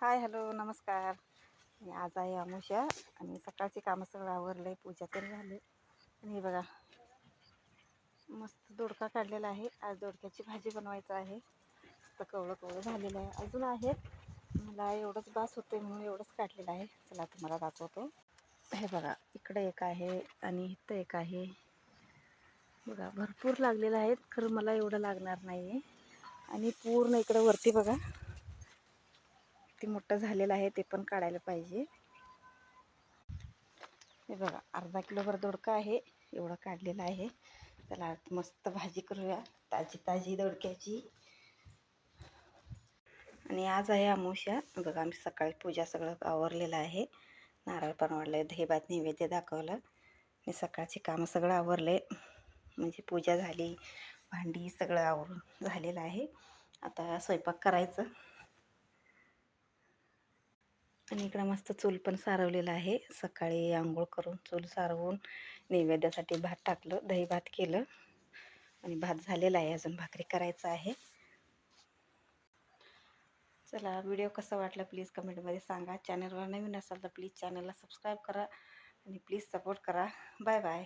Hi hello नमस्कार. आणि आज आहे अमावस्या आणि सकाळची कामं सगळं आवरलं, पूजा पण झाली. आणि हे बघा मस्त दोडका काढलेला आहे. आज दोडक्याची भाजी बनवायचं आहे. मस्त कवळं कवळं झालेलं आहे, अजून आहेत. मला एवढंच बास होते म्हणून एवढंच काढलेलं आहे. चला तुम्हाला दाखवतो. हे बघा इकडे एक आहे आणि इथं एक आहे. बघा भरपूर लागलेलं आहेत, खरं मला एवढं लागणार नाही आहे. आणि पूर्ण इकडं वरती बघा किती मोठं झालेलं आहे, ते पण काढायला पाहिजे. हे बघा अर्धा किलोभर दोडका आहे, एवढं काढलेलं आहे. त्याला मस्त भाजी करूया ताजी ताजी दोडक्याची. आणि आज आहे अमावस्या. बघा आम्ही सकाळी पूजा सगळं आवरलेलं आहे. नारळ पण वाढलं, दहीभात नैवेद्य दाखवलं आणि सकाळची कामं सगळं आवरले. म्हणजे पूजा झाली, भांडी सगळं आवरून झालेलं आहे. आता स्वयंपाक करायचं. आणि इकडं मस्त चूल पण सारवलेलं आहे. सकाळी आंघोळ करून चूल सारवून नैवेद्यासाठी भात टाकलं, दही भात केलं आणि भात झालेला आहे. अजून भाकरी करायचं आहे. चला व्हिडिओ कसा वाटला प्लीज कमेंटमध्ये सांगा. चॅनलवर नवीन असाल तर प्लीज चॅनलला सबस्क्राईब करा आणि प्लीज सपोर्ट करा. Bye bye.